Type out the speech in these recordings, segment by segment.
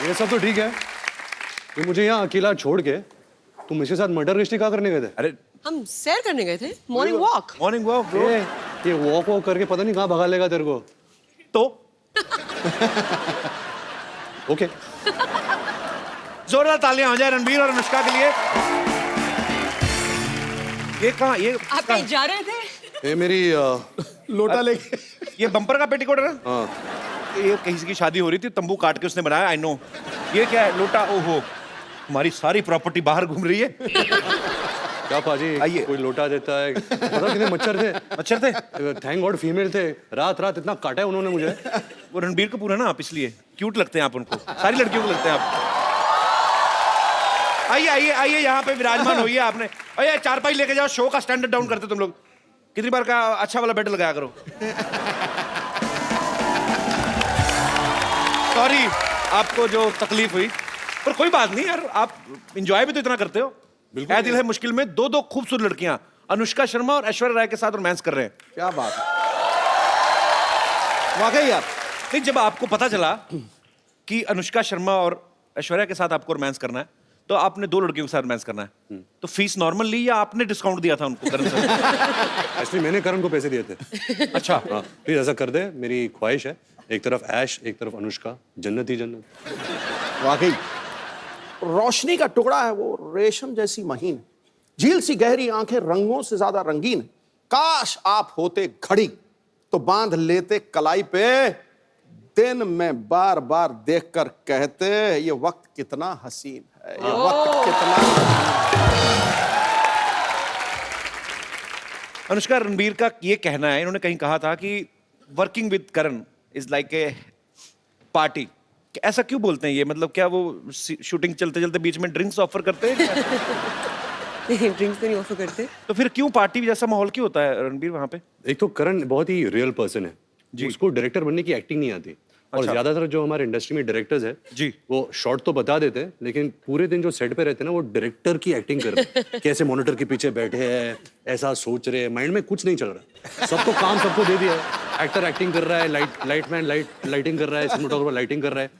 ये सब तो ठीक है, तो मुझे यहाँ अकेला छोड़ के तुम इसके साथ मर्डर मिस्ट्री क्या करने गए थे? अरे हम सैर करने गए थे, morning walk. Morning walk bro. ये वॉक करके पता नहीं कहाँ भगा लेगा तेरे को। तो ओके, जोरदार तालियां हो जाए रणबीर और अनुष्का के लिए। ये कहाँ ये आप कहीं जा रहे थे? ये मेरी लोटा लेके ये बम्पर का पेटीकोट है ना? हाँ, ये कहीं की शादी हो रही थी, तंबू काट के उसने बनाया। I know. ये क्या है? लोटा। ओहो, हमारी सारी प्रॉपर्टी बाहर घूम रही है। क्या पाजी, आइए। कोई लोटा देता है। पता कितने मच्छर थे? मच्छर थे? थैंक गॉड फीमेल थे। रात रात इतना काटा है उन्होंने मुझे। वो रणबीर कपूर है ना आप, इसलिए क्यूट लगते हैं आप उनको। सारी लड़कियों को लगते हैं आप। आइए आइए आइए, यहाँ पे विराजमान होइए आपने। अरे चारपाई लेके जाओ, शो का स्टैंडर्ड डाउन करते तुम लोग। कितनी बार का अच्छा वाला बेड लगाया करो। सॉरी आपको जो तकलीफ हुई, पर कोई बात नहीं यार, आप एंजॉय भी तो इतना करते हो। ऐ दिल है मुश्किल में दो खूबसूरत लड़कियां अनुष्का शर्मा और ऐश्वर्या राय के साथ रोमांस कर रहे हैं। क्या बात है, वाकई यार। नहीं, जब आपको पता चला कि अनुष्का शर्मा और ऐश्वर्या के साथ आपको रोमांस करना है, तो आपने दो लड़कियों के साथ रोमांस करना है, तो फीस नॉर्मल ली या आपने डिस्काउंट दिया था उनको? करण सर एक्चुअली मैंने करण को पैसे दिए थे। अच्छा, हाँ, प्लीज ऐसा कर दे, मेरी ख्वाहिश है। एक तरफ ऐश, एक तरफ अनुष्का, जन्नत ही जन्नत। वाकई रोशनी का टुकड़ा है वो, रेशम जैसी महीन, झील सी गहरी आंखें, रंगों से ज्यादा रंगीन। काश आप होते घड़ी तो बांध लेते कलाई पे, दिन में बार बार देखकर कहते ये वक्त कितना हसीन है, ये वक्त कितना। अनुष्का, रणबीर का ये कहना है, इन्होंने कहीं कहा था कि working with Karan is like a party. ऐसा क्यों बोलते हैं ये? मतलब क्या वो शूटिंग चलते चलते बीच में ड्रिंक्स ऑफर करते हैं? नहीं, ड्रिंक्स तो नहीं ऑफर करते। तो फिर क्यों पार्टी जैसा माहौल क्यों होता है रणबीर वहां पे? एक तो करण बहुत ही रियल पर्सन है जी, उसको डायरेक्टर बनने की एक्टिंग नहीं आती। और अच्छा। ज्यादातर जो हमारे इंडस्ट्री में डायरेक्टर्स है जी, वो शॉर्ट तो बता देते हैं, लेकिन पूरे दिन जो सेट पे रहते हैं ना, वो डायरेक्टर की एक्टिंग कर रहे हैं। कैसे मॉनिटर के पीछे बैठे हैं, ऐसा सोच रहे हैं, माइंड में कुछ नहीं चल रहा। सबको काम सबको दे दिया है। एक्टर एक्टिंग कर रहा है, लाइटमैन लाइटिंग कर रहा है, सिनेमेटोग्राफर लाइटिंग कर रहा है।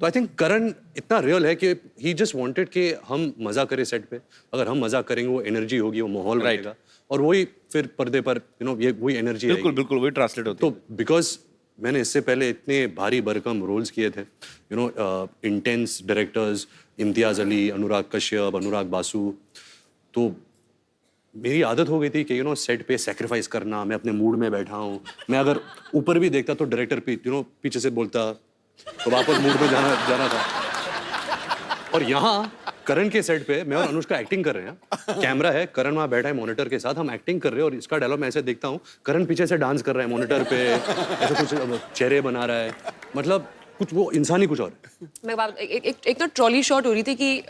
तो आई थिंक करण इतना रियल है कि ही जस्ट वांटेड कि हम मजा करें सेट पे। अगर हम मजा करेंगे, वो एनर्जी होगी, वो माहौल रहेगा, और वही फिर पर्दे पर ये वही एनर्जी। बिल्कुल बिल्कुल वही ट्रांसलेट होती है। तो बिकॉज मैंने इससे पहले इतने भारी भरकम रोल्स किए थे, इंटेंस डायरेक्टर्स, इम्तियाज अली, अनुराग कश्यप, अनुराग बासु, तो मेरी आदत हो गई थी कि सेट पे सेक्रीफाइस करना। मैं अपने मूड में बैठा हूँ, मैं अगर ऊपर भी देखता तो डायरेक्टर पीछे से बोलता, तो वापस मूड में जाना था। और यहाँ करण के सेट पे मैं और अनुष्का एक्टिंग कर रहे हैं, कैमरा है, करण वहाँ बैठा है मॉनिटर के साथ, हम एक्टिंग कर रहे हैं। और इसका डायलॉग मैं ऐसे देखता हूँ, करण पीछे से डांस कर रहा है मॉनिटर पे, ऐसे कुछ चेहरे बना रहा है, मतलब कुछ वो इंसानी कुछ और है। मैं बात एक तो ट्रॉली शॉट हो रही थी कि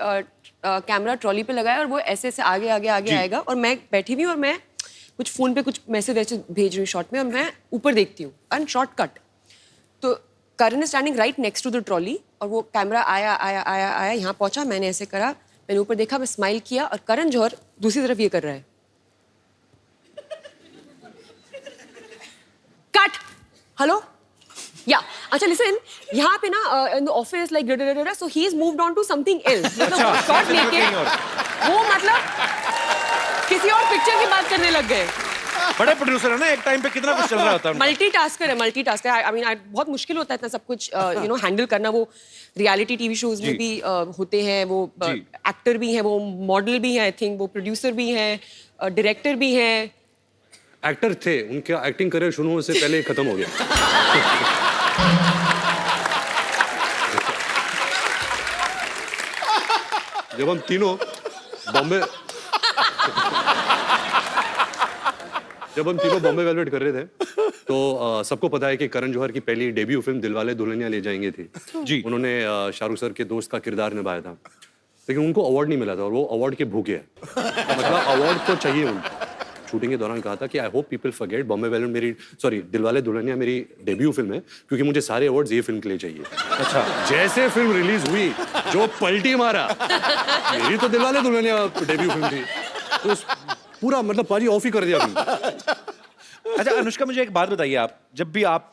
कैमरा ट्रॉली पे लगाया और वो ऐसे ऐसे आगे आगे आगे आएगा, और मैं बैठी हुई और मैं कुछ फोन पे कुछ मैसेज वैसे भेज रही हूँ शॉट में, और मैं ऊपर देखती हूँ एंड शॉर्ट कट, तो Karan is standing right next to the trolley, और वो कैमरा आया आया आया आया यहाँ पहुंचा, मैंने ऐसे करा, मैंने ऊपर देखा, मैं स्माइल किया, और करण जौहर दूसरी तरफ ये कर रहा है, कट, हेलो या अच्छा लिसन, यहाँ पे ना in the office like so he is moved on to something else, मतलब शॉट लेके वो मतलब किसी और पिक्चर की बात करने लग गए। बड़े प्रोड्यूसर है ना, एक टाइम पे कितना कुछ चल रहा होता है। मल्टीटास्कर है। आई मीन बहुत मुश्किल होता है इतना सब कुछ हैंडल करना। वो रियलिटी टीवी शोज में भी होते हैं, वो एक्टर भी हैं, वो मॉडल भी हैं, आई थिंक वो प्रोड्यूसर भी हैं, डायरेक्टर भी हैं। एक्टर थे, उनका एक्टिंग करियर शुरू होने से पहले खत्म हो गया। जब हम तीनों बॉम्बे वेलवेट कर रहे थे, तो सबको पता है कि करण जौहर की पहली डेब्यू फिल्म दिलवाले दुल्हनिया ले जाएंगे थी जी। उन्होंने शाहरुख सर के दोस्त का किरदार निभाया था, लेकिन उनको अवार्ड नहीं मिला था, और वो अवार्ड के भूखे हैं। मतलब अवार्ड तो चाहिए उनको। शूटिंग के दौरान कहा था कि I hope people forget Bombay velvet Dilwale Dulhania मेरी डेब्यू फिल्म है, क्योंकि मुझे सारे अवार्ड्स ये फिल्म के लिए चाहिए। अच्छा, जैसे फिल्म रिलीज हुई, जो पलटी मारा, मेरी तो दिलवाले दुल्हनिया डेब्यू फिल्म थी, तो पूरा मतलब पाजी ऑफ ही कर दिया फिल्म। अच्छा अनुष्का, मुझे एक बात बताइए, आप जब भी आप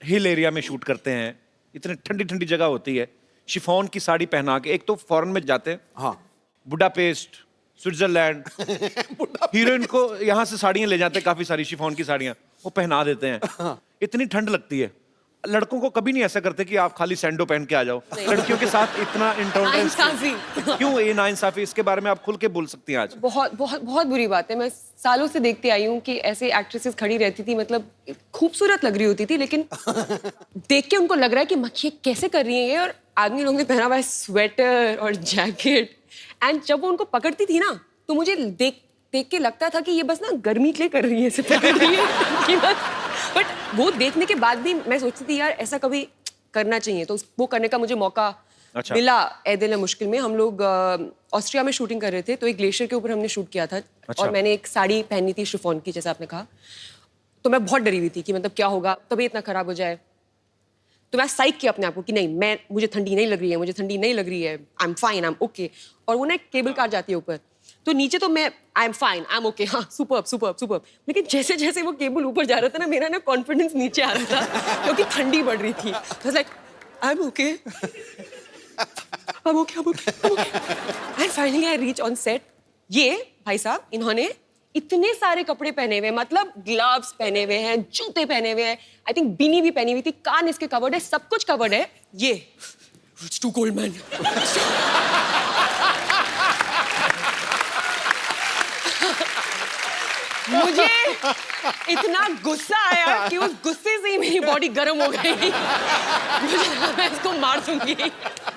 हिल एरिया में शूट करते हैं, इतनी ठंडी ठंडी जगह होती है, शिफॉन की साड़ी पहना के, एक तो फॉरेन में जाते हैं, हाँ बुडापेस्ट, स्विट्जरलैंड, हीरोइन को यहाँ से साड़ियाँ ले जाते हैं, काफी सारी शिफॉन की साड़ियाँ, वो पहना देते हैं। इतनी ठंड लगती है, लड़कों को कभी नहीं ऐसा करते कि आप खाली सैंडो पहन के आ जाओ। लड़कियों के साथ इतना इंटॉलरेंस नाइंसाफी। क्यों? ये नाइंसाफी, इसके बारे में आप खुल के बोल सकती हैं आज। बहुत बहुत बहुत बुरी बात है। मैं सालों से देखती आई हूँ कि ऐसे एक्ट्रेसेस खड़ी रहती थी, मतलब खूबसूरत लग रही होती थी, लेकिन देख के उनको लग रहा है कि मक्खी कैसे कर रही है ये, और आदमी लोगों ने पहना हुआ है स्वेटर और जैकेट, एंड जब वो उनको पकड़ती थी ना, तो मुझे देख के लगता था कि ये बस ना गर्मी के लिए कर रही है, ऐसे पकड़ रही है कि बस। बट वो देखने के बाद भी मैं सोचती थी यार ऐसा कभी करना चाहिए, तो वो करने का मुझे मौका अच्छा। मिला। ए दिल है मुश्किल में हम लोग ऑस्ट्रिया में शूटिंग कर रहे थे, तो एक ग्लेशियर के ऊपर हमने शूट किया था। अच्छा। और मैंने एक साड़ी पहनी थी शिफॉन की, जैसे आपने कहा, तो मैं बहुत डरी हुई थी कि मतलब क्या होगा, तबीयत ना खराब हो जाए। तो मैं साइक किया अपने आप को कि नहीं, मुझे ठंडी नहीं लग रही है, मुझे ठंडी नहीं लग रही है, I am fine, I am okay. और वो ना एक केबल कार जाती है ऊपर, तो नीचे तो मैं I am fine, I am okay, हाँ सुपर्ब सुपर्ब सुपर्ब, लेकिन जैसे जैसे वो केबल ऊपर जा रहा था ना, मेरा ना कॉन्फिडेंस नीचे आ रहा था क्योंकि ठंडी बढ़ रही थी। Like I am okay, I'm okay, I'm okay, I'm okay. And finally I reach on set. ये भाई साहब, इन्होंने इतने सारे कपड़े पहने हुए, मतलब ग्लव्स पहने हुए हैं, जूते पहने हुए हैं, आई थिंक बीनी भी पहनी हुई थी, कान इसके कवर्ड है, सब कुछ कवर्ड है। ये It's too cold, man. मुझे इतना गुस्सा आया कि उस गुस्से से ही मेरी बॉडी गर्म हो गई। मुझे लगा मैं इसको मार दूंगी।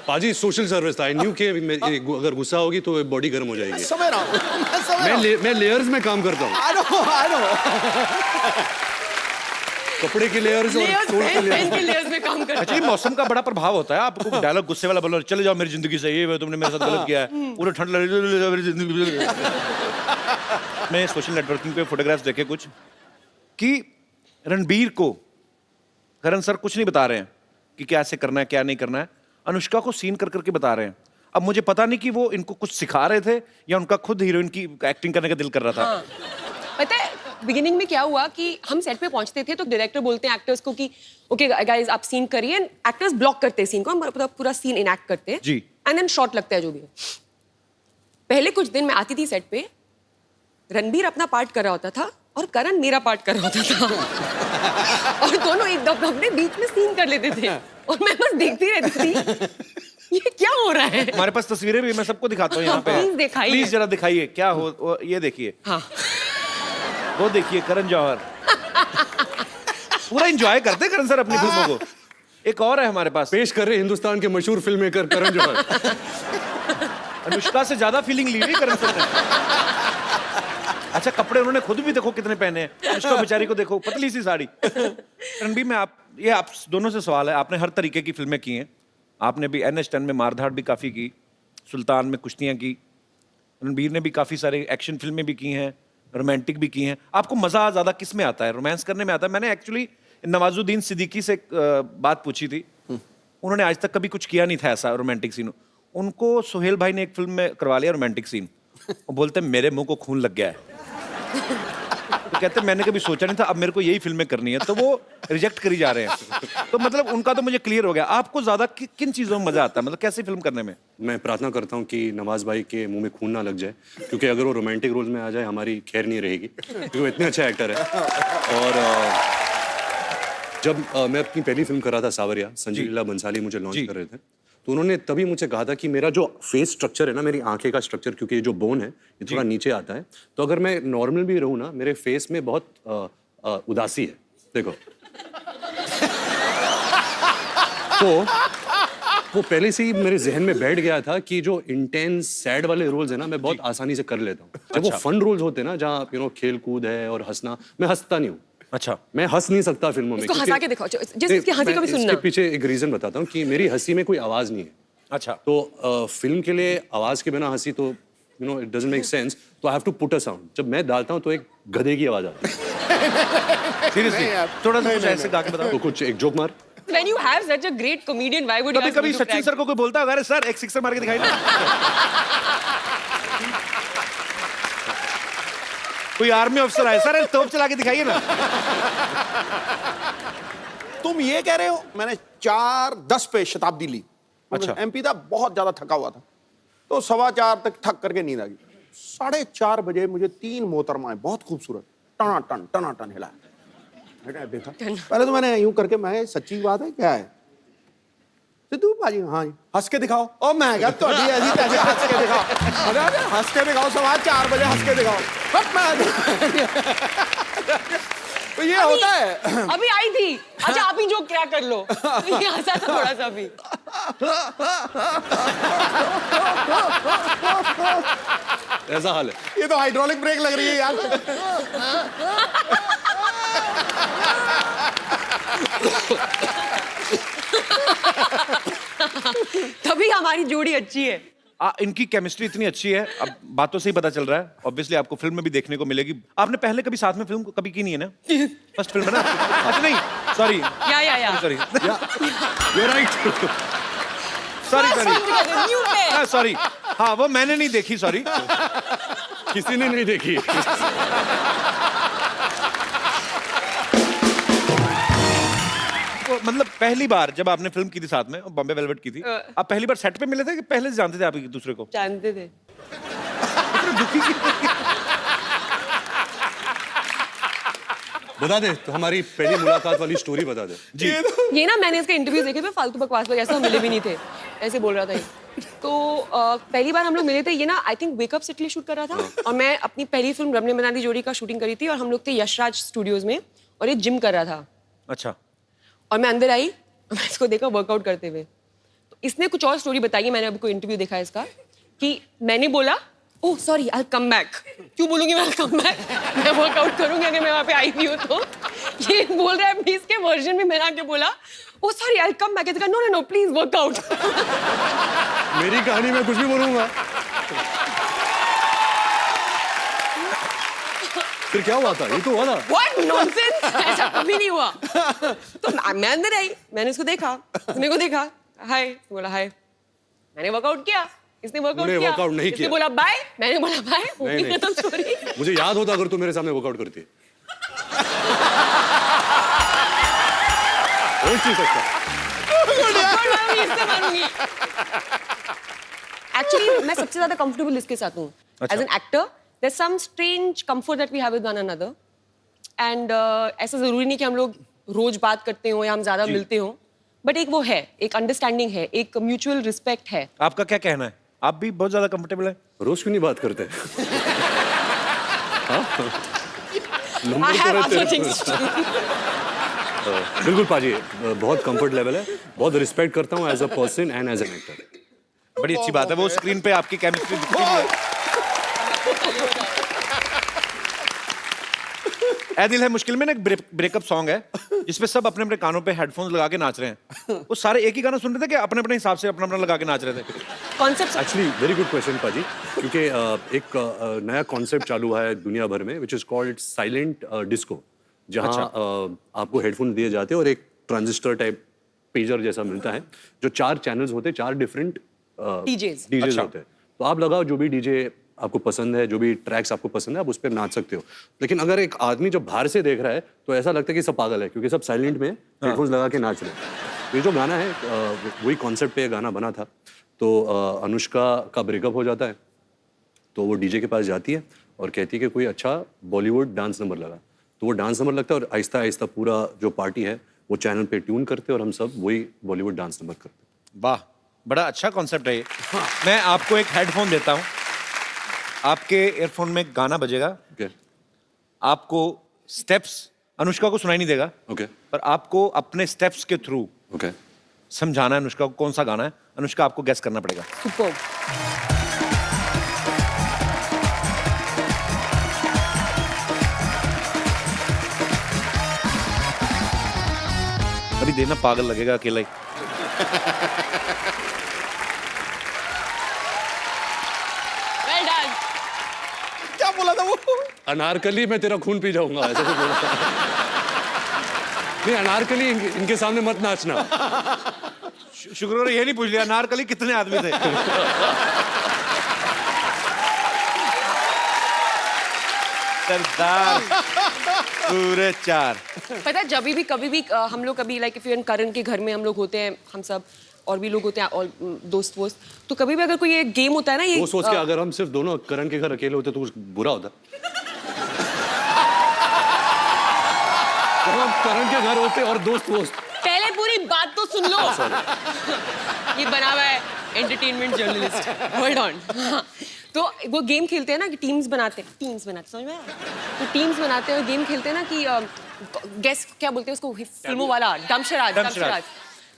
पाजी सोशल सर्विस था, आई न्यू कि अगर गुस्सा होगी तो बॉडी गर्म हो जाएगी। समझ रहा हूँ, मैं लेयर्स में काम करता हूँ, I know. कपड़े के लेयर्स और लेयर्स कोट के पहन के लेयर्स। लेयर्स में काम करता एक्चुअली मौसम का बड़ा प्रभाव होता है। आपको डायलॉग गुस्से वाला बोलो, चले जाओ मेरी जिंदगी से, ये तुमने मेरे साथ गलत किया है, पूरा ठंड लग रही है मेरी जिंदगी। मैं सोशल नेटवर्किंग पे फोटोग्राफ्स देखे कुछ कि रणबीर को करण सर कुछ नहीं बता रहे हैं कि क्या ऐसे करना है क्या नहीं करना है, अनुष्का को सीन कर करके बता रहे हैं। अब मुझे पता नहीं कि वो इनको कुछ सिखा रहे थे या उनका खुद हीरोइन की एक्टिंग करने का दिल कर रहा था। हाँ। पता है बिगिनिंग में क्या हुआ कि हम सेट पे पहुंचते थे तो डायरेक्टर बोलते हैं एक्टर्स को कि ओके गाइस आप सीन करिए, एक्टर्स ब्लॉक करते हैं सीन को, हम पूरा सीन इनएक्ट करते हैं जी। एंड देन शॉट लगता है जो भी है। पहले कुछ दिन मैं आती थी सेट पे, रणबीर अपना पार्ट कर रहा होता था और करण मेरा पार्ट कर रहा होता था और दोनों एक अपने बीच में सीन कर लेते थे और मैं बस देखती रहती थी ये क्या हो रहा है। हमारे पास तस्वीरें भी, मैं सबको दिखाता हूँ यहाँ पे। प्लीज दिखाइए। प्लीज जरा दिखाइए क्या हो, ये देखिए, हाँ वो देखिए करण जौहर पूरा एंजॉय करते हैं करण सर अपनी फिल्मों को। एक और है हमारे पास, पेश कर रहे हिंदुस्तान के मशहूर फिल्म मेकर करण जौहर। अनुष्का से ज्यादा फीलिंग ली हुई करण सर ने। अच्छा कपड़े उन्होंने खुद भी देखो कितने पहने हैं, अनुष्का बेचारी को देखो पतली सी साड़ी। रणबीर में आप दोनों से सवाल है, आपने हर तरीके की फिल्में की हैं, आपने भी NH10 में मारधाड़ भी काफी की, सुल्तान में कुश्तियां की, रणबीर ने भी काफी सारे एक्शन फिल्में भी की हैं, रोमांटिक भी की हैं। आपको मजा ज्यादा किस में आता है, रोमांस करने में आता है? मैंने एक्चुअली नवाजुद्दीन सिद्दीकी से बात पूछी थी, उन्होंने आज तक कभी कुछ किया नहीं था ऐसा रोमांटिक सीन। उनको सुहेल भाई ने एक फिल्म में करवा लिया रोमांटिक सीन, वो बोलते मेरे मुंह को खून लग गया है। तो कहते मैंने कभी सोचा नहीं था, अब मेरे को यही फिल्में करनी है, तो वो रिजेक्ट करी जा रहे हैं। तो मतलब उनका तो मुझे क्लियर हो गया। आपको ज्यादा किन चीजों में मजा आता है, मतलब कैसी फिल्म करने में? मैं प्रार्थना करता हूँ कि नवाज भाई के मुंह में खून ना लग जाए, क्योंकि अगर वो रोमांटिक रोल्स में आ जाए हमारी खैर नहीं रहेगी, क्योंकि वो इतने अच्छा एक्टर है। और जब मैं अपनी पहली फिल्म कर रहा था सावरिया, संजय लीला बंसाली मुझे लॉन्च कर रहे थे, तो उन्होंने तभी मुझसे कहा था कि मेरा जो फेस स्ट्रक्चर है ना, मेरी आंखें का स्ट्रक्चर, क्योंकि ये जो बोन है ये थोड़ा नीचे आता है, तो अगर मैं नॉर्मल भी रहूँ ना, मेरे फेस में बहुत उदासी है, देखो। तो वो पहले से ही मेरे जहन में बैठ गया था कि जो इंटेंस सैड वाले रोल्स है ना, मैं बहुत आसानी से कर लेता हूँ। जब वो फन रोल्स होते हैं ना, जहाँ खेल कूद है और हंसना, मैं हंसता नहीं हूँ। अच्छा, मैं हंस नहीं सकता फिल्मों में। इसको हंसा के दिखाओ, जिसकी हंसी को भी सुनना। इसके पीछे एक रीजन बताता हूँ कि मेरी हंसी में कोई आवाज नहीं है। अच्छा, तो फिल्म के लिए आवाज के बिना हंसी तो इट डजंट मेक सेंस, तो I have to put a sound. जब मैं डालता हूँ तो एक गधे की आवाज आती है। सीरियसली थोड़ा सा कुछ ऐसे गा के बताओ। तो कुछ एक जोक मार। When you have such a great comedian, why would you कभी ask me कभी to सचिन crack? सर को कोई बोलता है अरे सर एक सिक्सर मार के दिखाई ना। कोई आर्मी ऑफिसर आए, सर तोप चला के दिखाइए ना। तुम ये कह रहे हो मैंने 4:10 पे शताब्दी ली, अच्छा। एमपी था, बहुत ज्यादा थका हुआ था। तो 4:15 तक थक करके नींद आ गई। 4:30 बजे मुझे 3 मोहतरमाएं बहुत खूबसूरत टनाटन हिला। मैंने देखा, पहले तो मैंने यूं करके, मैं सच्ची बात है क्या है सिद्धू भाजी? हाँ जी। हंस के दिखाओ। ओ मैं क्या तो ऐसी तैसी हंस के दिखाओ। अरे हंस के दिखाओ, 4:15 बजे हंस के दिखाओ। बट मैं तो ये होता है। अभी आई थी। अच्छा आप ही जो क्या कर लो। ये हंसा था थोड़ा सा अभी। ऐसा हाल है। ये तो हाइड्रोलिक ब्रेक लग रही है यार। तभी हमारी जोड़ी अच्छी है। इनकी केमिस्ट्री इतनी अच्छी है, अब बातों से ही पता चल रहा है। ऑब्वियसली आपको फिल्म में भी देखने को मिलेगी। आपने पहले कभी साथ में फिल्म कभी की नहीं है ना? फर्स्ट फिल्म है ना? अच्छा नहीं, सॉरी या sorry You're right. Sorry sorry, हाँ वो मैंने नहीं देखी, सॉरी। किसी ने नहीं देखी। वो मतलब पहली बार जब आपने फिल्म की थी साथ में, बॉम्बे वेलवेट की थी, आप पहली बार सेट पे मिले थे कि पहले से जानते थे आप एक दूसरे को? जानते थे। बता दे तो, हमारी पहली मुलाकात वाली स्टोरी बता दे। जी। ये ना मैंने इसके इंटरव्यू देखे थे, फालतू बकवास लोग, ऐसा हम मिले भी नहीं थे, ऐसे बोल रहा था ये। तो पहली बार हम लोग मिले थे, ये ना आई थिंक वेकअप से शूट कर रहा था, और मैं अपनी पहली फिल्म रमने मनाली जोड़ी का शूटिंग करी थी, और हम लोग थे यशराज स्टूडियोज में, और ये जिम कर रहा था। अच्छा। और मैं अंदर आई, मैं इसको देखा वर्कआउट करते हुए। तो इसने कुछ और स्टोरी बताई है, मैंने अभी कोई इंटरव्यू देखा है इसका, कि मैंने बोला oh sorry I come back. क्यों बोलूंगी मैं कम बैक? मैं वर्कआउट करूंगी अगर मैं वहां पे आई भी हूँ तो। ये बोल रहा है अपनी इसके वर्जन में, मैंने आके बोला oh sorry I come back. No no no please work out. मेरी कहानी में कुछ भी बोलूंगा। फिर क्या हुआ था? ये तो हुआ था। व्हाट नॉनसेंस, ऐसा कभी नहीं हुआ। तो मैं अंदर आई, मैंने इसको देखा, मेरे को देखा, हाय, बोला हाय, मैंने वर्कआउट किया, इसने वर्कआउट तूने किया, वर्कआउट नहीं इसने किया। बोला बाय, मैंने बोला बाय, नहीं, नहीं। खत्म स्टोरी। मुझे याद होता अगर तू मेरे सामने वर्कआउट करती। हो नहीं सकता। एक्चुअली मैं सबसे ज्यादा कंफर्टेबल इसके साथ हूँ अच्छा। As an actor. There some strange comfort that we have with one another, and ऐसा जरूरी नहीं कि हम लोग रोज बात करते हो या हम ज्यादा मिलते हो, बट एक वो है, एक अंडरस्टैंडिंग है, एक म्यूचुअल रिस्पेक्ट है। आपका क्या कहना है? आप भी बहुत ज्यादा कंफर्टेबल है? रोज क्यों नहीं बात करते? I have other things to do. बिल्कुल पाजी, बहुत कंफर्ट लेवल है, बहुत रिस्पेक्ट करता हूँ as a person and as an actor. बड़ी अच्छी बात है, वो स्क्रीन पे आपकी केमिस्ट्री दिखती भी है। ऐ दिल है मुश्किल में ना एक ब्रेकअप सॉन्ग है जिसपे सब अपने अपने कानों पे हेडफोन्स लगा के नाच रहे हैं। वो सारे एक ही गाना सुन रहे थे कि अपने अपने हिसाब से अपना अपना लगा के नाच रहे थे? Concept actually very good question पाजी, क्योंकि एक नया कॉन्सेप्ट चालू हुआ है दुनिया भर में, which is called silent disco, जहाँ आपको हेडफोन दिए जाते हैं और एक ट्रांजिस्टर टाइप पेजर जैसा मिलता है, जो 4 चैनल्स होते हैं, 4 डिफरेंट डीजेस। डीजेस होते हैं। तो आप लगाओ जो भी डीजे आपको पसंद है, जो भी ट्रैक्स आपको पसंद है, आप उस पर नाच सकते हो। लेकिन अगर एक आदमी जब बाहर से देख रहा है तो ऐसा लगता है कि सब पागल है, क्योंकि सब साइलेंट में हेडफोन्स लगा के नाच रहे हैं। तो ये जो गाना है, वही कॉन्सेप्ट पे ये गाना बना था। तो अनुष्का का ब्रेकअप हो जाता है, तो वो डीजे के पास जाती है और कहती है कि कोई अच्छा बॉलीवुड डांस नंबर लगा। तो वो डांस नंबर लगता है और आहिस्ता आहिस्ता पूरा जो पार्टी है वो चैनल पे ट्यून करते हैं और हम सब वही बॉलीवुड डांस नंबर करते हैं। वाह, बड़ा अच्छा कॉन्सेप्ट है ये। मैं आपको एक हेडफोन देता हूँ, आपके ईयरफोन में गाना बजेगा, ओके आपको स्टेप्स अनुष्का को सुनाई नहीं देगा, ओके पर आपको अपने स्टेप्स के थ्रू ओके समझाना है अनुष्का को कौन सा गाना है। अनुष्का आपको गेस करना पड़ेगा। सुपर। अभी देना पागल लगेगा अकेला ही। Well done. क्या बोला था वो? अनारकली मैं तेरा खून पी जाऊंगा, ऐसा कुछ बोला था। नहीं, अनारकली इनके सामने मत नाचना। शुक्र है ये नहीं पूछ लिया अनारकली कितने आदमी थे। सरदार पूरे 4। पता है जब भी कभी भी हम लोग कभी लाइक इफ यू इन करण के घर में हम लोग होते हैं हम सब, और भी लोग होते हैं और दोस्त वोस्त, तो कभी भी अगर कोई ये गेम होता है ना, ये वो सोच के अगर हम सिर्फ दोनों करण के घर अकेले होते तो कुछ बुरा होता। तो हम करण के घर होते और दोस्त वोस्त। पहले पूरी बात तो सुन लो। ये बना हुआ है एंटरटेनमेंट जर्नलिस्ट, होल्ड ऑन। तो वो गेम खेलते हैं ना कि टीम्स बनाते हैं, समझ में आया? तो टीम्स बनाते हैं और गेम खेलते हैं ना कि गेस क्या बोलते हैं उसको, फिल्मों वाला डमशराज।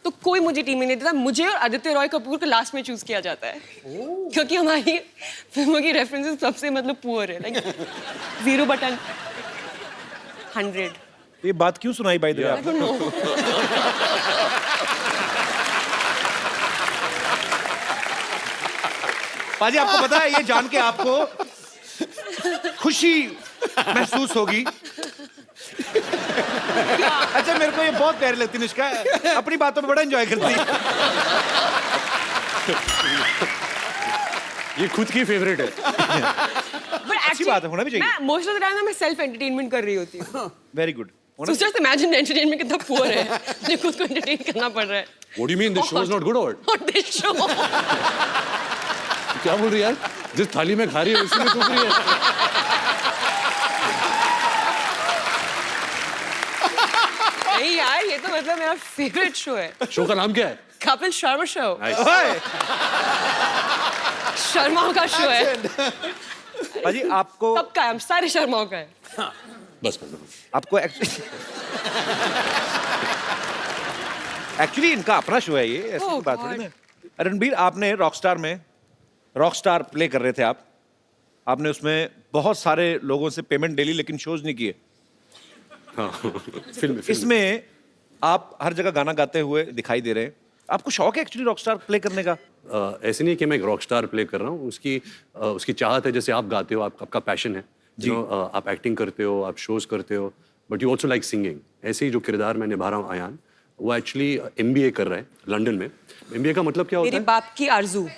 तो कोई मुझे टीम में नहीं देता, मुझे और आदित्य रॉय कपूर को लास्ट में चूज किया जाता है क्योंकक्योंकि फिल्मों की रेफरेंसेस सबसे मतलब पुअर है, लाइक 0/100। ये बात क्यों सुनाई by the way? I don't know. पाजी आपको पता है, ये जान के आपको खुशी महसूस होगी। अच्छा, मेरे को ये बहुत प्यारी लगती है निष्का, अपनी बातों में बड़ा एंजॉय करती है। ये खुद की फेवरेट है। बट अच्छी बात है, होना भी चाहिए। मैं मोस्ट ऑफ द टाइम मैं सेल्फ एंटरटेनमेंट कर रही होती हूँ। Very good. So just imagine entertainment कितना पुअर है, मुझे खुद को एंटरटेन करना पड़ रहा है। What do you mean this show is not good or what? Not this show. क्या बोल रही है यार? जिस थाली में खा रही है उसी में थूक रही है। नहीं यार, ये तो मतलब मेरा फेवरेट शो है। शो का नाम क्या है? कपिल शर्मा शो। ओए, शर्माओं का शो है। पाजी आपको सबका है, हम सारे शर्माओं का है। बस। आपको एक्चुअली इनका अपना शो है ये, ऐसी Oh कोई बात God. थोड़ी ना। रणबीर, आपने रॉकस्टार में रॉकस्टार प्ले कर रहे थे आप, आपने उसमें बहुत सारे लोगों से पेमेंट डेली लेकिन शोज नहीं किए। हाँ, फिल्म। इसमें आप हर जगह गाना गाते हुए दिखाई दे रहे हैं। आपको शौक है एक्चुअली रॉकस्टार प्ले करने का? ऐसे नहीं कि मैं एक रॉक स्टार प्ले कर रहा हूँ, उसकी चाहत है, जैसे आप गाते हो, आपका पैशन है जी। आप एक्टिंग करते हो, आप शोज करते हो, but you also like singing. ऐसे ही जो किरदार मैं निभा रहा हूँ आयान, वो एक्चुअली MBA कर रहा है लंदन में। MBA का मतलब क्या होता मेरे है? बाप की आरज़ू।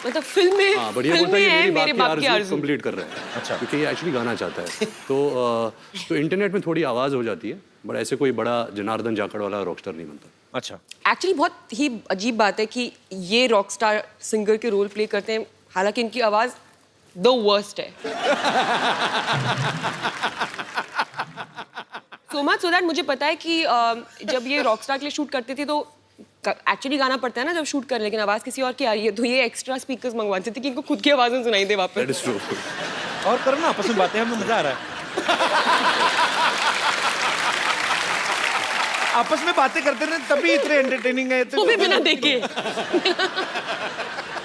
मतलब फिल्म में, हाँ, बढ़िया फिल्म बोलता है में कि है मेरी बाप की आरज़ू आरज़ू। कंप्लीट कर रहा है। अच्छा। क्योंकि ये एक्चुअली गाना चाहता है। तो इंटरनेट में थोड़ी आवाज़ हो जाती है, बट ऐसे कोई बड़ा जनार्दन जाखड़ वाला रॉकस्टार नहीं बनता। अच्छा। एक्चुअली बहुत ही अजीब बात है कि ये रॉकस्टार सिंगर के रोल प्ले करते हैं, हालांकि इनकी आवाज द वर्स्ट है। सो मच सो दैट मुझे पता है कि जब ये रॉकस्टार के लिए शूट करते थे तो एक्चुअली गाना पड़ता है ना जब शूट कर, लेकिन आवाज किसी और की आ रही है, तो ये एक्स्ट्रा स्पीकर्स मंगवाते थे कि इनको खुद की आवाज में सुनाई दे वापस। That is true. और करो ना, आपस में बातें, हमें मजा आ रहा है। आपस में बातें करते रहे तभी इतने एंटरटेनिंग है। वो भी बिना देखे।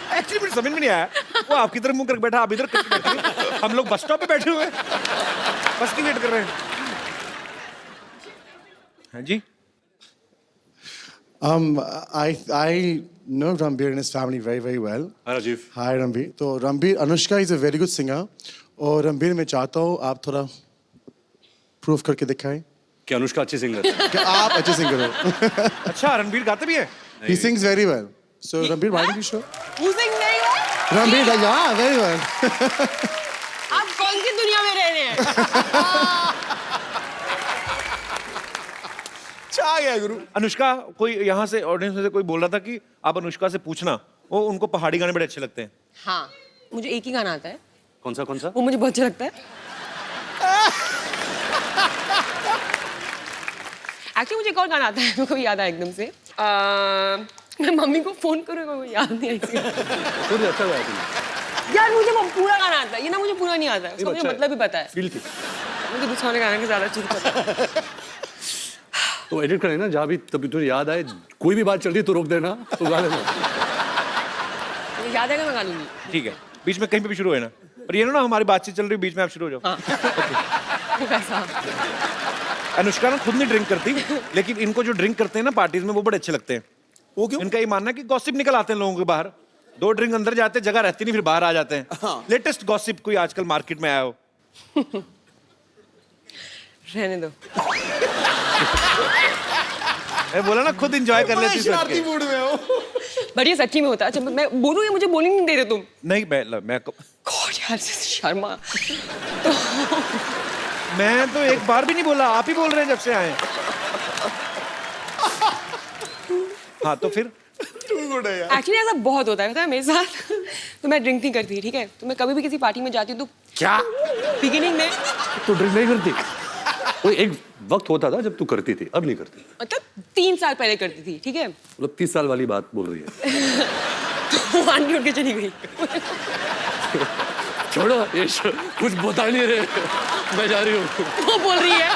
एक्चुअली मुझे समझ में नहीं आया, वो आपकी तरफ मुंह करके बैठा, आप इधर करके बैठे हो। हम लोग बस स्टॉप पे बैठे हुए हैं, बस की वेट कर रहे हैं। हाँ जी। I know Ranbir and his family very very well. Hi Rajiv. Hi Ranbir. तो Ranbir, Anushka is a very good singer. और Ranbir मैं चाहता हूँ आप थोड़ा प्रूफ करके दिखाएं कि अनुष्का अच्छी सिंगर है। कि आप अच्छे सिंगर हो। अच्छा, रणबीर गाते भी है? He sings very well. So Ranbir, why don't you show? Who's नहीं हो? Ranbir, yeah, very well. आप कौन सी दुनिया में रह रहे हैं? आ गया गुरु। अनुष्का, कोई यहाँ से ऑडियंस में से कोई बोल रहा था कि आप अनुष्का से पूछना, वो उनको पहाड़ी गाने बड़े अच्छे लगते हैं। हाँ, मुझे एक ही गाना आता है, कौन सा? वो मुझे बहुत अच्छा लगता है। एक्चुअली मुझे एक और गाना आता है, मेरे को याद आया एकदम से। मैं मम्मी को फोन करूँगा, वो याद नहीं आई। थोड़ी अच्छा गाया तुमने। यार मुझे वो पूरा गाना आता है, ये ना मुझे पूरा नहीं आता है, उसका मुझे मतलब भी पता है। फील की। मुझे दूसरे वाले गाने का ज्यादा चीज पता है। तो एडिट करें ना, जहाँ भी तभी तुझे याद आए, कोई भी बात चल रही है तो रोक देना, तो गा लेना। मुझे याद आएगा मैं गा लूंगी। ठीक है, बीच में कहीं पे भी शुरू है ना, पर ये ना हमारी बातचीत चल रही है, बीच में आप शुरू हो जाओ। वैसा। अनुष्का ना खुद नहीं ड्रिंक करती, लेकिन इनको जो ड्रिंक करते हैं ना पार्टीज में, वो बड़े अच्छे लगते हैं। वो क्यों? इनका ये मानना है कि गॉसिप निकल आते हैं लोगों के बाहर, 2 ड्रिंक अंदर जाते हैं, जगह रहती नहीं, फिर बाहर आ जाते हैं। लेटेस्ट गॉसिप कोई आजकल मार्केट में आया हो? रहने दो। मैं बोला ना, खुद एंजॉय कर लेती शरारती मूड में हो। बढ़िया, सच्ची में होता है। अच्छा मैं बोलूँ या मुझे बोलने नहीं दे रहे तुम? नहीं, मैं गॉड यार, शर्मा। मैं तो एक बार भी नहीं बोला, आप ही बोल रहे हैं जब से आए। हाँ तो फिर एक्चुअली ऐसा बहुत होता है, पता है मेरे साथ। तो मैं ड्रिंक नहीं करती, ठीक है, तो मैं कभी भी किसी पार्टी में जाती हूँ तो क्या बिगिनिंग में तू ड्रिंक नहीं करती? वो एक वक्त होता था जब तू करती थी, अब नहीं करती। मतलब 3 साल पहले करती थी, ठीक है। मतलब 30 साल वाली बात बोल रही है। तो आंटी उठ के चली गई। छोड़ो ये कुछ बता नहीं रहे, मैं जा रही हूँ। वो बोल रही है,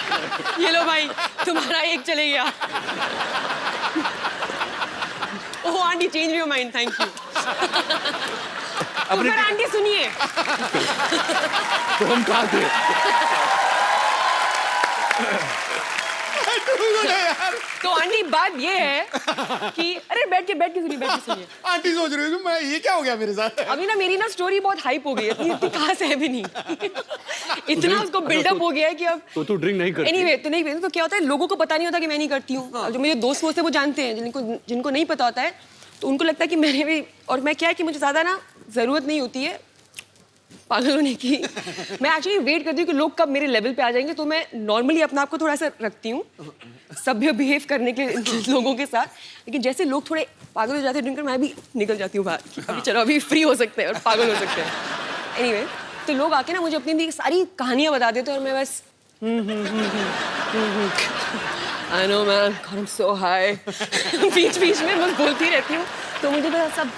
ये लो भाई तुम्हारा एक चले गया। Oh aunty change your mind, thank you. तो फिर आंटी सुनिए, तो हम कहाँ थे? तो आंटी बात ये है कि अरे बैठ के सुनिए। आंटी सोच रही है कि मैं ये क्या हो गया मेरे साथ। अभी ना मेरी ना स्टोरी बहुत हाइप हो गई है, इतनी खास है भी नहीं। इतना उसको बिल्डअप हो गया है कि अब तो तू ड्रिंक नहीं करती? एनीवे तो नहीं, तो क्या होता है लोगों को पता नहीं होता कि मैं नहीं करती हूँ। और जो मेरे दोस्त होते हैं वो जानते हैं, जिनको नहीं पता होता है तो उनको लगता है कि मैंने भी, और मैं क्या है कि मुझे ज़्यादा ना ज़रूरत नहीं होती है पागल होने की। मैं एक्चुअली वेट करती हूँ कि लोग कब मेरे लेवल पे आ जाएंगे, तो मैं नॉर्मली अपने आप को थोड़ा सा रखती हूँ सभ्य बिहेव करने के लिए लोगों के साथ। लेकिन जैसे लोग थोड़े पागल हो जाते हैं ड्रिंकर, मैं भी निकल जाती हूँ बाहर। अभी चलो अभी फ्री हो सकते हैं और पागल हो सकते हैं। एनीवे तो लोग आके ना मुझे अपनी सारी कहानियाँ बता देते हैं और मैं बस I know man, God I'm so high। बीच में बस बोलती रहती हूँ, तो मुझे तो सब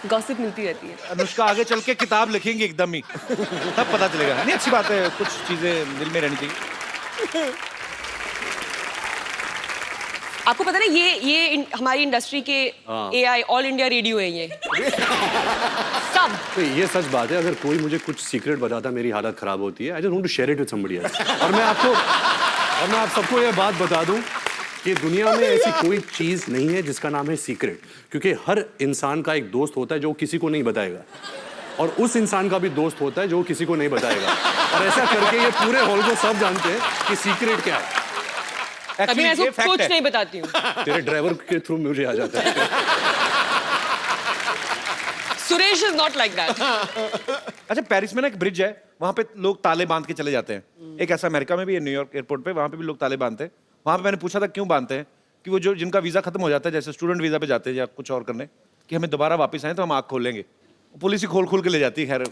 गॉसिप मिलती रहती है। अनुष्का आगे चल के किताब लिखेंगी एकदम ही, तब पता चलेगा। नहीं अच्छी बात है, कुछ चीजें दिल में रहनी चाहिए। आपको पता ना ये हमारी इंडस्ट्री के AI ऑल इंडिया रेडियो है ये। सब तो ये सच बात है, अगर कोई मुझे कुछ सीक्रेट बताता मेरी हालत खराब होती है, I just want to share it with somebody else. और मैं आप सबको ये बात बता दूं कि दुनिया में ऐसी कोई चीज नहीं है जिसका नाम है सीक्रेट, क्योंकि हर इंसान का एक दोस्त होता है जो किसी को नहीं बताएगा, और उस इंसान का भी दोस्त होता है जो किसी को नहीं बताएगा, और ऐसा करके ये पूरे हॉल को सब जानते हैं कि सीक्रेट क्या है। कभी मैं ये ऐसा कुछ नहीं बताती हूँ। तेरे ड्राइवर के थ्रू मुझे आ जाता है। Suresh is not like that. अच्छा पेरिस में ना एक ब्रिज है, वहां पे लोग ताले बांध के चले जाते हैं। एक ऐसा अमेरिका में भी है, न्यूयॉर्क एयरपोर्ट पे, वहां पे भी लोग ताले बांधते हैं। वहां पे मैंने पूछा था क्यों बांधते हैं, कि वो जो जिनका वीजा खत्म हो जाता है, जैसे स्टूडेंट वीजा पे जाते हैं या कुछ और करने, कि हमें दोबारा वापस आए तो हम आँख खोलेंगे। पुलिस ही खोल के ले जाती है। खैर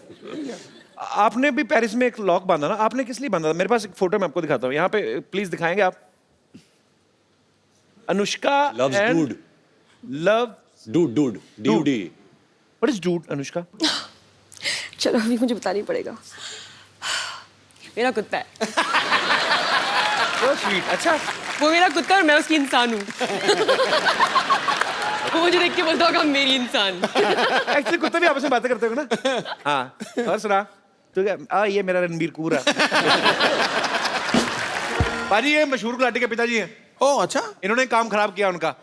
आपने भी पेरिस में एक लॉक बांधा ना, आपने किस लिए बांधा? मेरे पास एक फोटो मैं आपको दिखाता हूँ, यहाँ पे प्लीज दिखाएंगे आप? Anushka Loves dude. Love Dude, D-U-D. What is dude Anushka? चलो अभी मुझे बताना ही पड़ेगा। मेरा कुत्ता है, So sweet. अच्छा वो मेरा कुत्ता और मैं उसकी इंसान हूँ। वो मुझे देख के बोलता होगा मेरी इंसान। एक्चुअली कुत्ते भी आपस में बातें करते हो ना। हाँ और सुना तो क्या, ये मेरा रणबीर कपूर है। पाजी ये मशहूर गुलाटी के पिताजी हैं। ओह अच्छा। इन्होंने काम खराब किया उनका।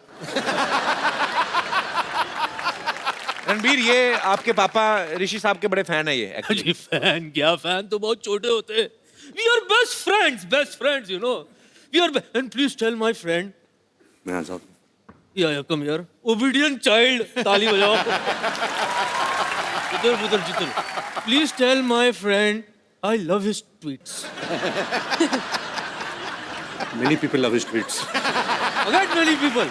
रणबीर ये आपके पापा ऋषि साहब के बड़े फैन है ये एक्चुअली। जी फैन क्या, फैन तो बहुत छोटे होते हैं। We are best friends you know, we are. And please tell my friend, मैं साहब या कम हियर, ओबीडिएंट चाइल्ड, ताली बजाओ। इधर Jitan, please tell my friend I love his tweets. Many people love his tweets. Again many people.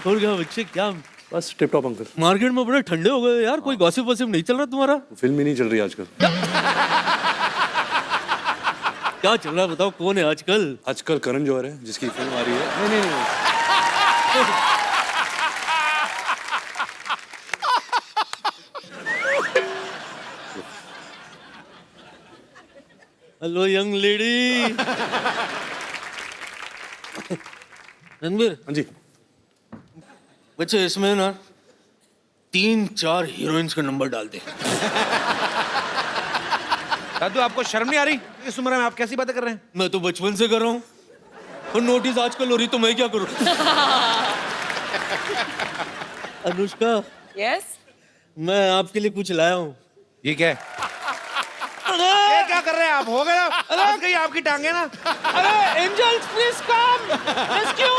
और क्या बच्चे, क्या बस टिप टॉप अंकल। मार्केट में बड़े ठंडे हो गए यार, कोई गॉसिप वॉसिप नहीं चल रहा तुम्हारा? फिल्म ही नहीं चल रही आजकल। क्या चल रहा है बताओ, कौन है आजकल? आजकल करण जौहर है जिसकी फिल्म आ रही है। नहीं हेलो यंग लेडी। रणबीर हाँ जी। बच्चे इसमें ना 3-4 हीरोइंस का नंबर डाल दे। दादू आपको शर्म नहीं आ रही इस उम्र में? आप कैसी बातें कर रहे हैं? मैं तो बचपन से कर रहा हूँ, और नोटिस आजकल हो रही तो मैं क्या करूँ? अनुष्का यस मैं आपके लिए कुछ लाया हूँ। ये क्या है? ये क्या कर रहे हैं आप? हो गया ना गई आपकी टांगे ना। अरे एंजल्स प्लीज कम रेस्क्यू।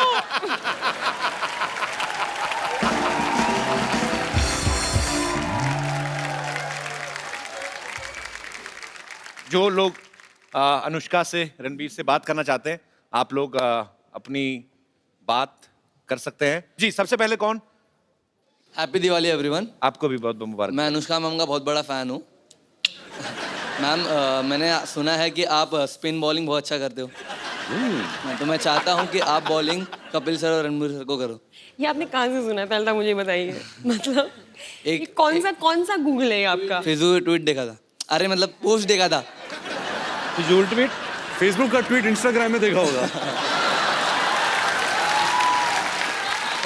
जो लोग अनुष्का से, रणबीर से बात करना चाहते हैं, आप लोग अपनी बात कर सकते हैं जी। सबसे पहले कौन? Happy Diwali everyone. आपको भी बहुत बहुत मुबारक। मैं अनुष्का मैम का बहुत बड़ा फ़ैन हूँ। मैम मैंने सुना है कि आप स्पिन बॉलिंग बहुत अच्छा करते हो। तो मैं चाहता हूँ कि आप बॉलिंग कपिल सर और रणबीर सर को करो। ये आपने कहाँ से सुना है, पहले तो मुझे बताइए। मतलब एक- ये कौन सा गूगल है ये आपका? फिजूल ट्वीट देखा था, अरे मतलब पोस्ट देखा था। फिजूल ट्वीट? फेसबुक का ट्वीट इंस्टाग्राम में देखा होगा।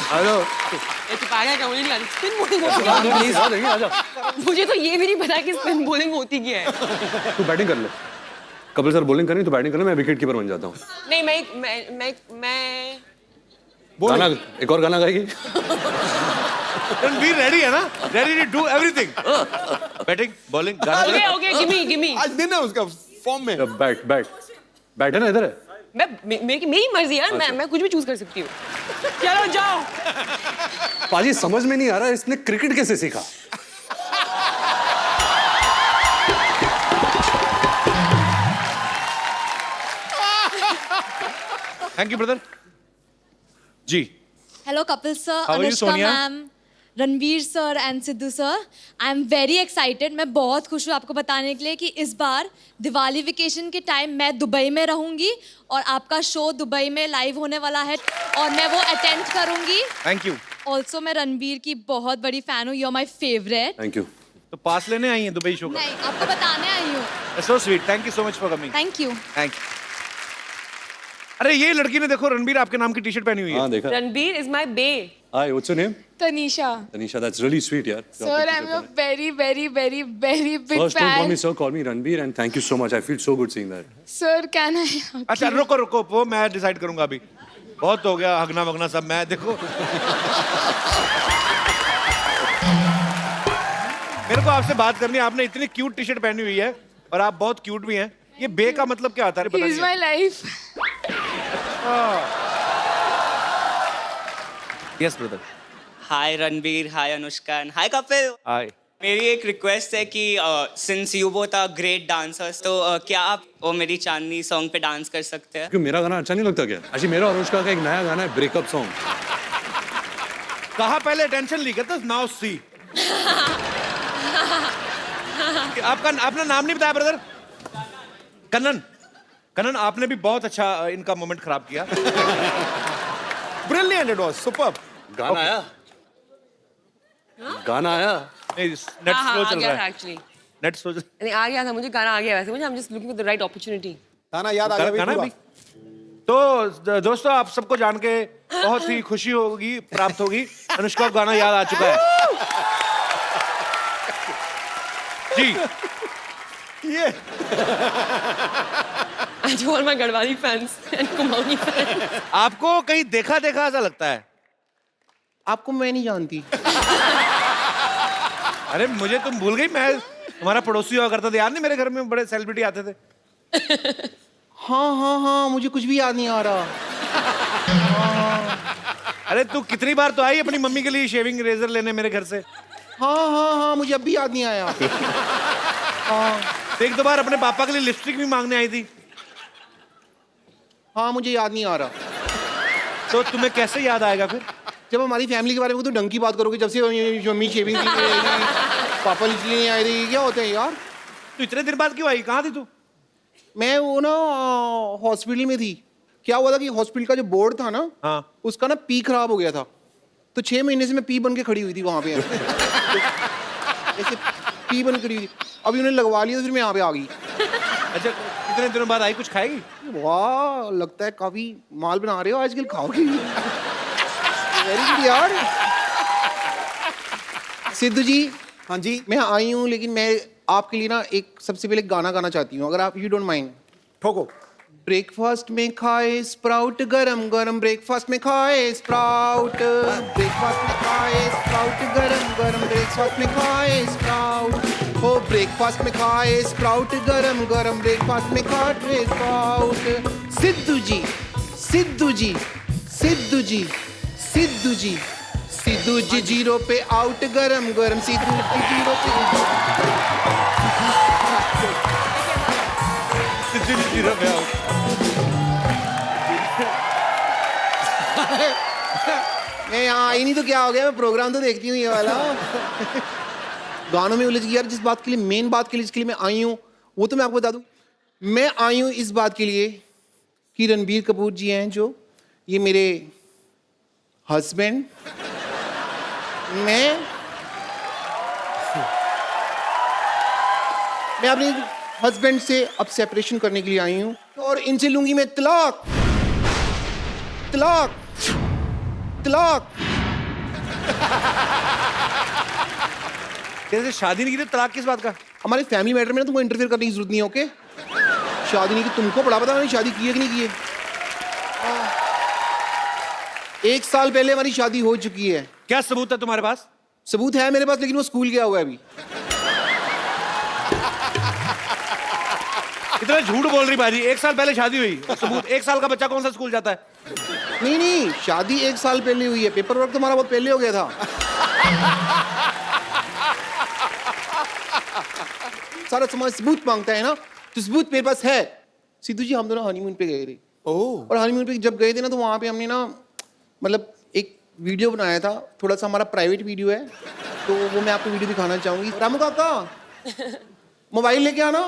हेलो, ये तो पागल का, मुझे नहीं लगता स्पिन बॉलिंग होती हाँ, है। प्लीज आ जाएंगे, आ जा। मुझे तो ये भी नहीं पता कि स्पिन बॉलिंग होती क्या है। तू बैटिंग कर ले, कपिल सर बॉलिंग करें तो बैटिंग कर ले, मैं विकेट कीपर बन जाता हूँ। नहीं मैं गाना, एक और गाना गाएगी? रणबीर रेडी है ना? Ready to do everything, batting bowling गाना। Okay give me. आज दिन है उसका फॉर्म में। बैट है ना, इधर है। मेरी मर्जी यार, मैं कुछ भी चूज कर सकती हूँ। चलो जाओ। पाजी समझ में नहीं आ रहा इसने क्रिकेट कैसे सीखा। थैंक यू ब्रदर जी। Hello, Kapil sir, How are you, Anushka Sonia? ma'am, Ranveer sir and Sidhu sir. I am very excited. मैं बहुत खुश हूँ आपको बताने के लिए कि इस बार दिवाली वेकेशन के टाइम मैं दुबई में रहूँगी और आपका शो दुबई में लाइव होने वाला है और मैं वो अटेंड करूँगी। Thank you. ऑल्सो मैं रणवीर की बहुत बड़ी फ़ैन हूँ। You are my favourite. Thank you. तो पास लेने आई हैं दुबई शो का? नहीं, आपको बताने आई हूँ। So sweet, thank you so much for coming. Thank you. Thank you. अरे ये लड़की ने देखो रणबीर आपके नाम की टी शर्ट पहनी हुई है। हाँ देखा। Ranbir is my bae. Hi, what's your name? Tanisha. Tanisha, that's really sweet, यार। Sir, I'm a very, very, very, very big First, don't call fan. me sir, call me Ranbir, and thank you so much. I feel so good seeing that. Sir, can I? अच्छा रुको रुको, वो मैं decide करूंगा अभी। बहुत हो गया हगना वगना सब। मैं देखो मेरे को आपसे बात करनी है। आपने इतनी क्यूट टी शर्ट पहनी हुई है और आप बहुत क्यूट भी हैं। ये बे का मतलब क्या आता है? पता He's नहीं my life. Yes brother. Hi Ranbir, hi Anushka, hi Kapil. Hi. मेरी एक रिक्वेस्ट है कि since you both are great dancers, तो क्या आप वो मेरी चांदनी सॉन्ग पे डांस कर सकते हैं? क्यों, मेरा गाना अच्छा नहीं लगता क्या? अच्छा, मेरा और अनुष्का का एक नया गाना है, ब्रेकअप सॉन्ग। कहा पहले टेंशन ली करता, नाउ सी। आपका अपना नाम नहीं बताया ब्रदर? कन्नन। कन्नन, आपने भी बहुत अच्छा इनका मोमेंट खराब किया। Brilliant it was, superb. गाना आया? गाना आया? नहीं, नेट स्लो चल रहा है। Actually net slow. नहीं आ गया था, मुझे गाना आ गया वैसे। मुझे I am just looking for the right opportunity. गाना याद आ गया गाना पूरा। भी। तो दोस्तों, आप सबको जान के बहुत ही खुशी होगी, प्राप्त होगी। अनुष्का को गाना याद आ चुका है जी। ये आज for my Garhwali fans and Kumaoni fans. आपको कहीं देखा देखा ऐसा लगता है? आपको मैं नहीं जानती। अरे मुझे तुम भूल गई। मैं तुम्हारा पड़ोसी हुआ करता था, याद नहीं? मेरे घर में बड़े सेलिब्रिटी आते थे। हाँ, मुझे कुछ भी याद नहीं आ रहा। अरे तू कितनी बार तो आई अपनी मम्मी के लिए शेविंग रेजर लेने मेरे घर से। हाँ, मुझे अब भी याद नहीं आया। एक दो बार अपने पापा के लिए लिपस्टिक भी मांगने आई थी। हाँ, मुझे याद नहीं आ रहा। तो तुम्हें कैसे याद आएगा फिर? जब हमारी फैमिली के बारे में तो ढंग की बात करोगे। जब से मम्मी शेविंग की पापा इसलिए नहीं आए थे। क्या होते हैं यार? तू इतने दिन बाद क्यों आई? कहाँ थी तू? मैं वो ना हॉस्पिटल में थी। क्या हुआ था कि हॉस्पिटल का जो बोर्ड था ना, हाँ। उसका ना पी खराब हो गया था। तो 6 महीने से मैं पी बन के खड़ी हुई थी वहां पे। ऐसे पी बन खड़ी हुई थी। अभी उन्हें लगवा लिया, फिर मैं यहाँ पे आ गई। अच्छा, इतने दिनों बाद आई, कुछ खाएगी? वाह, लगता है काफी माल बना रहे हो आजकल, खाओगी। वेरी गुड यार। सिद्धू जी। हाँ जी। मैं आई हूँ, लेकिन मैं आपके लिए ना एक सबसे पहले गाना गाना चाहती हूँ, अगर आप यू डोंट माइंड। ठोको। ब्रेकफास्ट में खाए स्प्राउट, गरम गरम ब्रेकफास्ट में खाए स्प्राउट। ब्रेकफास्ट में खाए स्प्राउट, गरम गरम ब्रेकफास्ट में खाए स्प्राउट। हो ब्रेकफास्ट में खाए स्प्राउट, गरम गरम ब्रेकफास्ट में खाए स्प्राउट। सिद्धू जी, सिद्धू जी, सिद्धू जी, सिद्धू जी, सिद्धू जी जीरो पे आउट, गरम गरम सिद्धू जी जीरो पे। जीरो पे आउट। मैं यहाँ आई नहीं तो क्या हो गया, मैं प्रोग्राम तो देखती हूँ ये वाला। गानों में उलझ गई यार। जिस बात के लिए, मेन बात के लिए जिसके लिए मैं आई हूँ वो तो मैं आपको बता दूँ। मैं आई हूँ इस बात के लिए कि रणबीर कपूर जी हैं जो, ये मेरे हस्बैंड, मैं अपने हस्बैंड से अब सेपरेशन करने के लिए आई हूँ और इनसे लूंगी मैं तलाक, तलाक, तलाक। कैसे शादी नहीं की तो तलाक किस बात का? हमारे फैमिली मैटर में ना तुमको इंटरफेयर करने की जरूरत नहीं है, ओके? शादी नहीं की, तुमको बड़ा पता मैंने शादी की है कि नहीं की है। 1 साल पहले हमारी शादी हो चुकी है। क्या सबूत है तुम्हारे पास? सबूत है मेरे पास, लेकिन वो स्कूल गया हुआ है अभी। इतना झूठ बोल रही बाजी। 1 साल पहले शादी हुई, सबूत 1 साल का बच्चा कौन सा स्कूल जाता है? नहीं, शादी 1 साल पहले हुई है, पेपर वर्क तुम्हारा बहुत पहले हो गया था। सारा समाज सबूत मांगता है ना, तो सबूत मेरे पास है। सिद्धू जी, हम दोनों हनीमून पे गए थे। और हनीमून पे जब गए थे ना, तो वहां पे हमने ना मतलब एक वीडियो बनाया था, थोड़ा सा हमारा प्राइवेट वीडियो है, तो वो मैं आपको वीडियो दिखाना चाहूंगी। रामू काका, मोबाइल लेके आना।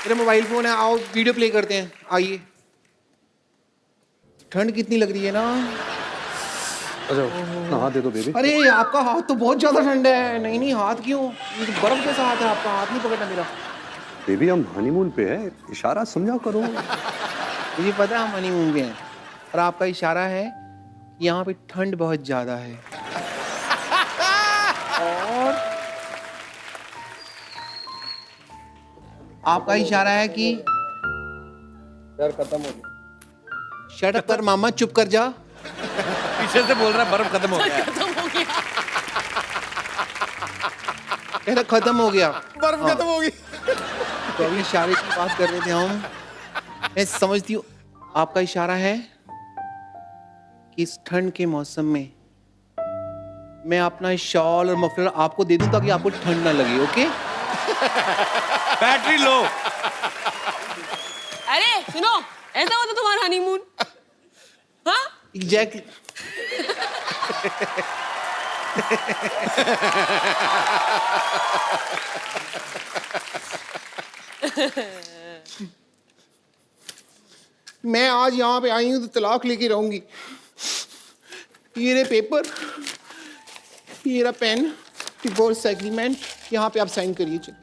मेरा मोबाइल फोन है, आओ वीडियो प्ले करते हैं, आइए। ठंड कितनी लग रही है ना। अच्छा नहा दे दो बेबी। अरे आपका हाथ तो बहुत ज्यादा ठंडा है। नहीं नहीं, हाथ क्यों? ये तो बर्फ जैसा हाथ है आपका, हाथ नहीं पकड़ना मेरा। बेबी हम हनीमून पे है, इशारा समझा करो। मुझे पता है हम हनीमून पे हैं, और आपका इशारा है कि यहाँ पे ठंड बहुत ज्यादा है। और आपका इशारा है कि यार खत्म हो गया। शट अप कर मामा, चुप कर जा। पीछे से बोल रहा है बर्फ खत्म हो गया। कहता खत्म हो गया, बर्फ खत्म हो गई। तो अभी इशारे की बात कर रहे थे हम। मैं समझती हूँ आपका इशारा है कि इस ठंड के मौसम में मैं अपना शॉल और मफलर आपको दे दूं ताकि आपको ठंड ना लगे, ओके? Battery low. अरे सुनो, ऐसा होता तुम्हारा हनीमून? हाँ? एग्जैक्टली। मैं आज यहाँ पे आई हूँ तो तलाक लेके रहूंगी। ये रहे पेपर, ये रहा पेन, डिवोर्स एग्रीमेंट, यहाँ पे आप साइन करिए। चलिए।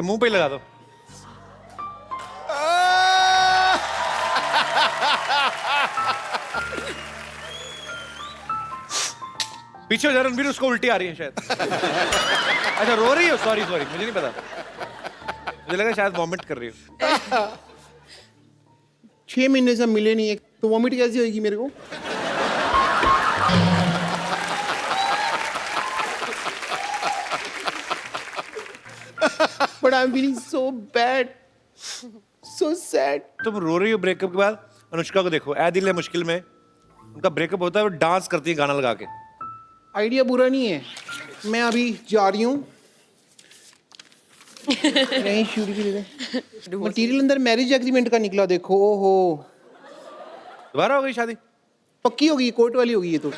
मुंह पे लगा दो। पीछे हो जा रणबीर, उसको उल्टी आ रही है शायद। अच्छा रो रही हो? सॉरी सॉरी, मुझे नहीं पता, मुझे लगा शायद वॉमिट कर रही हो। 6 महीने से मिले नहीं, तो वॉमिट कैसी होगी मेरे को? But I'm feeling so bad, so sad. तुम रो रही हो ब्रेकअप के बाद? अनुष्का को देखो, ऐ दिल है मुश्किल में, उनका ब्रेकअप होता है, वो डांस करती है गाना लगा के। आइडिया बुरा नहीं है। मैं अभी जा रही हूँ। नहीं शूट भी दे। मटीरियल अंदर मैरिज एग्रीमेंट का निकला, देखो। ओहो, दोबारा हो गई शादी? पक्की होगी, कोर्ट वाली होगी ये तो।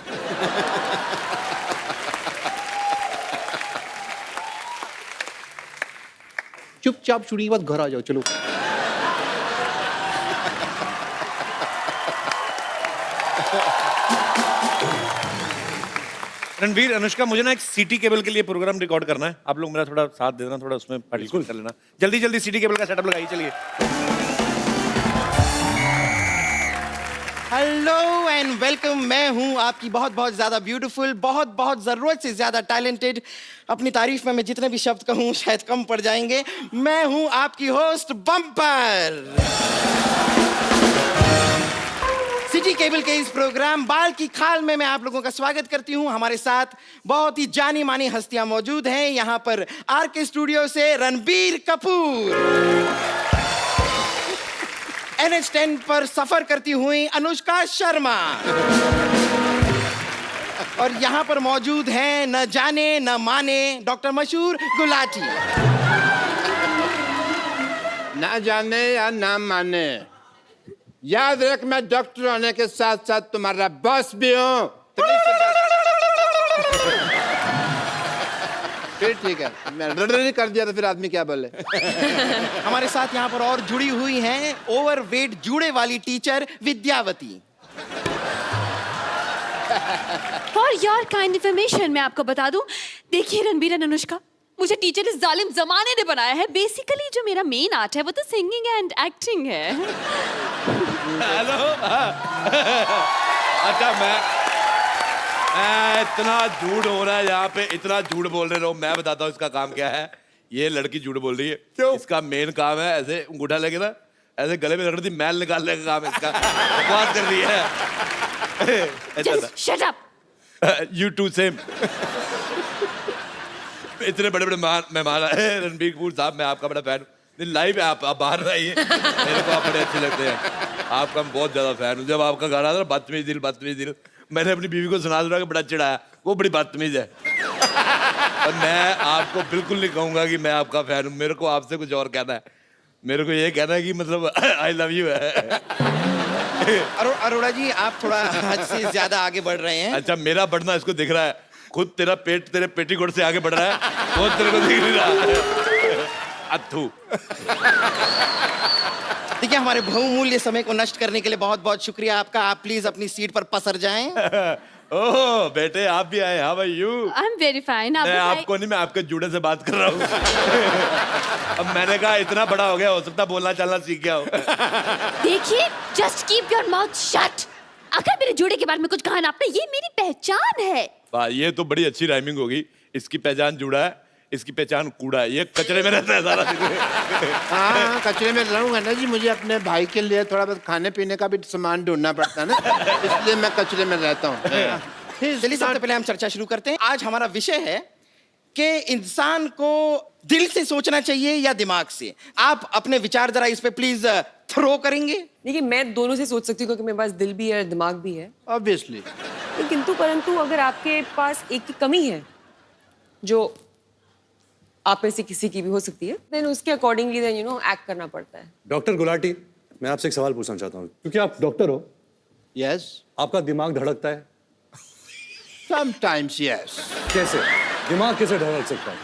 चुपचाप शूटिंग के बाद घर आ जाओ, चलो। रणवीर, अनुष्का, मुझे ना एक सीटी केबल के लिए प्रोग्राम रिकॉर्ड करना है, आप लोग मेरा थोड़ा साथ दे देना, थोड़ा उसमें पार्टिसिपेट कर लेना। जल्दी जल्दी सीटी केबल का सेटअप लगाइए, चलिए। Hello and welcome. मैं हूं आपकी बहुत बहुत ज़्यादा ब्यूटीफुल, बहुत बहुत ज़रूरत से ज़्यादा टैलेंटेड। अपनी तारीफ में मैं जितने भी शब्द कहूं शायद कम पड़ जाएंगे। मैं हूं आपकी होस्ट बम्पर। सिटी केबल के इस प्रोग्राम बाल की खाल में मैं आप लोगों का स्वागत करती हूं। हमारे साथ बहुत ही जानी मानी हस्तियां मौजूद हैं। यहां पर आरके स्टूडियो से रणबीर कपूर, NH10 पर सफर करती हुई अनुष्का शर्मा, और यहां पर मौजूद हैं न जाने न माने डॉक्टर मशहूर गुलाटी। ना जाने या ना माने, याद रख मैं डॉक्टर होने के साथ साथ तुम्हारा बॉस भी हूँ। फिर ठीक है, मैं नहीं कर दिया तो फिर आदमी क्या बोले। हमारे साथ यहाँ पर और जुड़ी हुई हैं ओवरवेट जूड़े वाली teacher Vidyavati. For your kind information मैं आपको बता दूं, देखिए रणबीर एंड अनुष्का, मुझे टीचर इस जालिम जमाने ने बनाया है। बेसिकली जो मेरा मेन आर्ट है वो तो सिंगिंग एंड एक्टिंग है। हेलो। अच्छा मैं इतना झूठ हो रहा है यहाँ पे, इतना झूठ बोल रहे हो। मैं बताता हूँ इसका काम क्या है। ये लड़की झूठ बोल रही है। क्यों? इसका मेन काम है ऐसे अंगूठा लेके ना ऐसे गले में रख रही थी, मैल निकालने का काम है इसका। बकवास कर रही है। Just shut up. You too same. इतने बड़े बड़े मेहमान आए। रणबीर कपूर साहब, मैं आपका बड़ा फैन हूँ। लाइव है आप बाहर रहिए, मेरे को आप बड़े अच्छे लगते हैं। आपका मैं बहुत ज्यादा फैन हूँ। जब आपका गाना था बदतमीज दिल, मैंने अपनी बीवी को सुना कि बड़ा चिढ़ाया, वो बड़ी बदतमीज है। और मैं आपको बिल्कुल नहीं कहूंगा कि मैं आपका फैन हूँ। मेरे को आपसे कुछ और कहना है। मेरे को ये कहना है कि मतलब आई लव यू है। अरोड़ा जी, आप थोड़ा हद से ज्यादा आगे बढ़ रहे हैं। अच्छा, मेरा बढ़ना इसको दिख रहा है। खुद तेरा पेट तेरे पेटीकोट से आगे बढ़ रहा है, वो तेरे को दिख नहीं रहा। अथू। देखिए, हमारे बहुमूल्य समय को नष्ट करने के लिए बहुत बहुत शुक्रिया आपका। आप प्लीज अपनी सीट पर पसर जाएं। ओह बेटे, आप भी आए। How are you? I am very fine. मैं आपको नहीं, मैं आपके जूड़े से बात कर रहा हूँ। अब मैंने कहा इतना बड़ा हो गया, हो सकता बोलना चलना सीख गया हो। देखिए, just keep your mouth shut. अगर मेरे जूड़े के बारे में कुछ कहा ना आपने, ये मेरी पहचान है। वाह, ये तो बड़ी अच्छी राइमिंग होगी। इसकी पहचान जूड़ा है, इसकी पहचान कूड़ा है। ये कचरे में रहता है सारा दिन। हाँ, कचरे में रहूंगा ना जी। मुझे अपने भाई के लिए थोड़ा बहुत खाने पीने का भी सामान ढूंढना पड़ता है ना, इसलिए मैं कचरे में रहता हूँ। चलिए, सबसे पहले हम चर्चा शुरू करते हैं। आज हमारा विषय है कि इंसान को दिल से सोचना चाहिए या दिमाग से। आप अपने विचार जरा इस पे प्लीज थ्रो करेंगे। देखिए, मैं दोनों से सोच सकती हूँ क्योंकि मेरे पास दिल भी है और दिमाग भी है। ऑब्वियसली। किंतु परंतु अगर आपके पास एक की कमी है जो आप में से किसी की भी हो सकती है, देन उसके अकॉर्डिंगली देन एक्ट करना पड़ता है। डॉक्टर गुलाटी, मैं आपसे एक सवाल पूछना चाहता हूँ, क्योंकि आप डॉक्टर हो। यस। आपका दिमाग धड़कता है? Sometimes yes. कैसे? दिमाग कैसे धड़क सकता है?